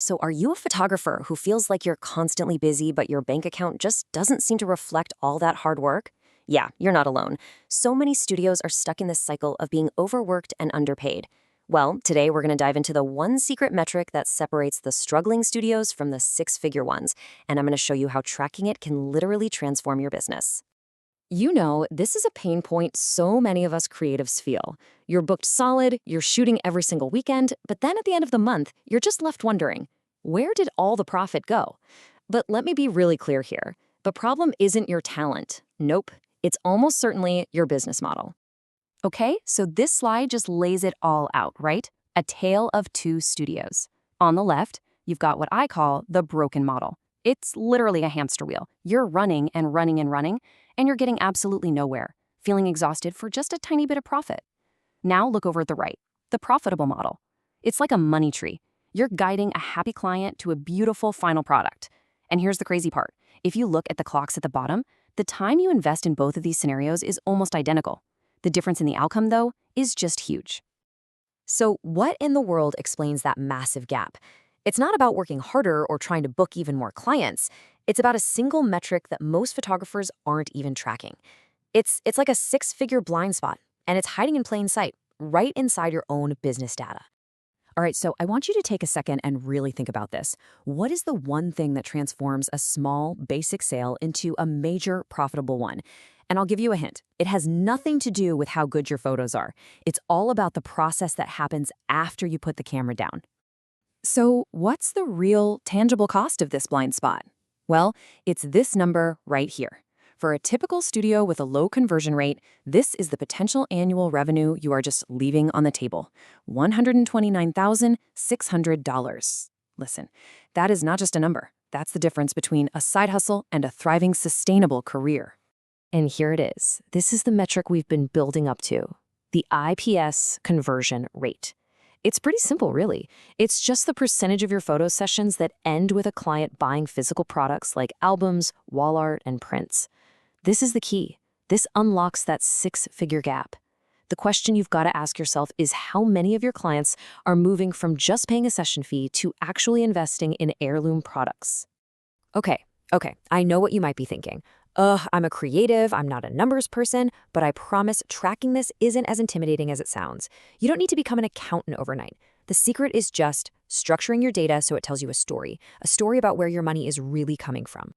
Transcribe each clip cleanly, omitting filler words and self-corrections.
So, are you a photographer who feels like you're constantly busy, but your bank account just doesn't seem to reflect all that hard work? Yeah, you're not alone. So many studios are stuck in this cycle of being overworked and underpaid. Well, today we're going to dive into the one secret metric that separates the struggling studios from the six-figure ones, and I'm going to show you how tracking it can literally transform your business. You know, this is a pain point so many of us creatives feel. You're booked solid, you're shooting every single weekend, but then at the end of the month, you're just left wondering, where did all the profit go? But let me be really clear here. The problem isn't your talent. Nope. It's almost certainly your business model. Okay, so this slide just lays it all out, right? A tale of two studios. On the left, you've got what I call the broken model. It's literally a hamster wheel. You're running and running and running, and you're getting absolutely nowhere, feeling exhausted for just a tiny bit of profit. Now look over at the right, the profitable model. It's like a money tree. You're guiding a happy client to a beautiful final product. And here's the crazy part. If you look at the clocks at the bottom, the time you invest in both of these scenarios is almost identical. The difference in the outcome, though, is just huge. So what in the world explains that massive gap? It's not about working harder or trying to book even more clients. It's about a single metric that most photographers aren't even tracking. It's like a six-figure blind spot, and it's hiding in plain sight, right inside your own business data. All right, so I want you to take a second and really think about this. What is the one thing that transforms a small, basic sale into a major, profitable one? And I'll give you a hint. It has nothing to do with how good your photos are. It's all about the process that happens after you put the camera down. So what's the real, tangible cost of this blind spot? Well, it's this number right here. For a typical studio with a low conversion rate, this is the potential annual revenue you are just leaving on the table, $129,600. Listen, that is not just a number. That's the difference between a side hustle and a thriving, sustainable career. And here it is. This is the metric we've been building up to, the IPS conversion rate. It's pretty simple, really. It's just the percentage of your photo sessions that end with a client buying physical products like albums, wall art, and prints. This is the key. This unlocks that six-figure gap. The question you've got to ask yourself is how many of your clients are moving from just paying a session fee to actually investing in heirloom products. Okay, I know what you might be thinking. I'm a creative, I'm not a numbers person, but I promise tracking this isn't as intimidating as it sounds. You don't need to become an accountant overnight. The secret is just structuring your data so it tells you a story about where your money is really coming from.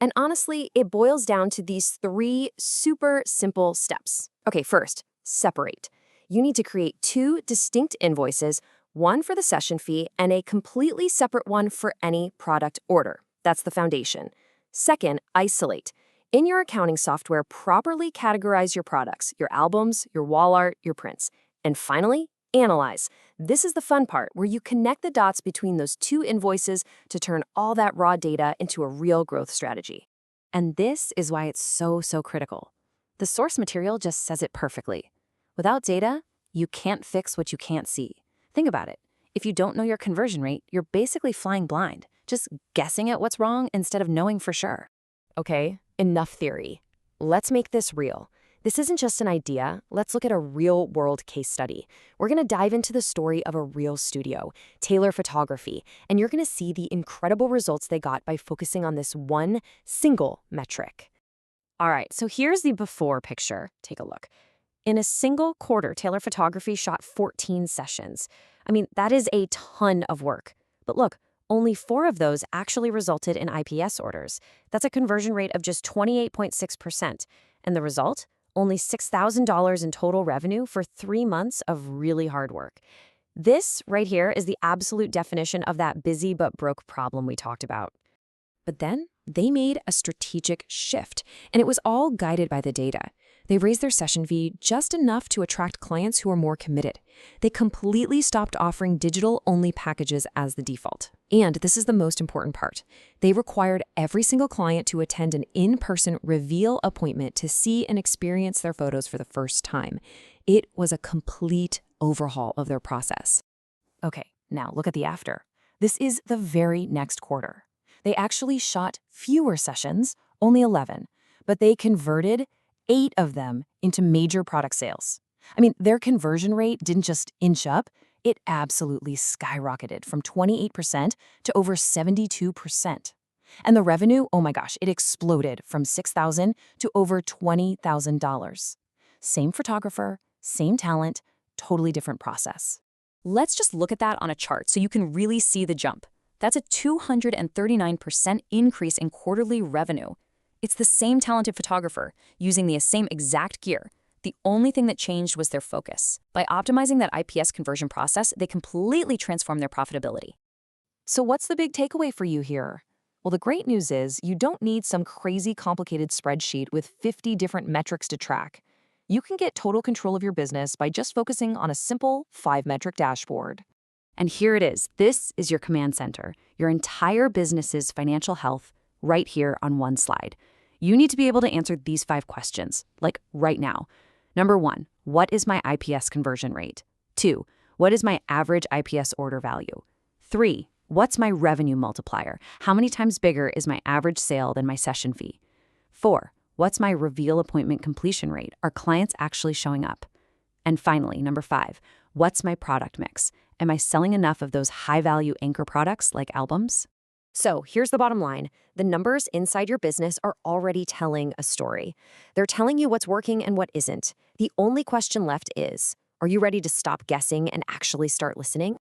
And honestly, it boils down to these three super simple steps. Okay, first, separate. You need to create two distinct invoices, one for the session fee and a completely separate one for any product order. That's the foundation. Second, isolate. In your accounting software, properly categorize your products, your albums, your wall art, your prints. And finally, analyze. This is the fun part, where you connect the dots between those two invoices to turn all that raw data into a real growth strategy. And this is why it's so critical. The source material just says it perfectly. Without data, you can't fix what you can't see. Think about it. If you don't know your conversion rate, you're basically flying blind, just guessing at what's wrong instead of knowing for sure. Okay, enough theory. Let's make this real. This isn't just an idea. Let's look at a real-world case study. We're going to dive into the story of a real studio, Taylor Photography, and you're going to see the incredible results they got by focusing on this one single metric. All right, so here's the before picture. Take a look. In a single quarter, Taylor Photography shot 14 sessions. I mean, that is a ton of work. But look, only 4 of those actually resulted in IPS orders. That's a conversion rate of just 28.6%. And the result? Only $6,000 in total revenue for 3 months of really hard work. This right here is the absolute definition of that busy but broke problem we talked about. But then they made a strategic shift, and it was all guided by the data. They raised their session fee just enough to attract clients who are more committed. They completely stopped offering digital-only packages as the default. And this is the most important part. They required every single client to attend an in-person reveal appointment to see and experience their photos for the first time. It was a complete overhaul of their process. Okay, now look at the after. This is the very next quarter. They actually shot fewer sessions, only 11, but they converted 8 of them into major product sales. I mean, their conversion rate didn't just inch up, It absolutely skyrocketed from 28% to over 72%. And the revenue, oh my gosh, it exploded from $6,000 to over $20,000. Same photographer, same talent, totally different process. Let's just look at that on a chart so you can really see the jump. That's a 239% increase in quarterly revenue. It's the same talented photographer using the same exact gear. The only thing that changed was their focus. By optimizing that IPS conversion process, they completely transformed their profitability. So what's the big takeaway for you here? Well, the great news is you don't need some crazy complicated spreadsheet with 50 different metrics to track. You can get total control of your business by just focusing on a simple 5-metric dashboard. And here it is. This is your command center, your entire business's financial health, right here on one slide. You need to be able to answer these 5 questions, like right now. Number 1, what is my IPS conversion rate? 2, what is my average IPS order value? 3, what's my revenue multiplier? How many times bigger is my average sale than my session fee? 4, what's my reveal appointment completion rate? Are clients actually showing up? And finally, number 5, what's my product mix? Am I selling enough of those high-value anchor products like albums? So here's the bottom line. The numbers inside your business are already telling a story. They're telling you what's working and what isn't. The only question left is, are you ready to stop guessing and actually start listening?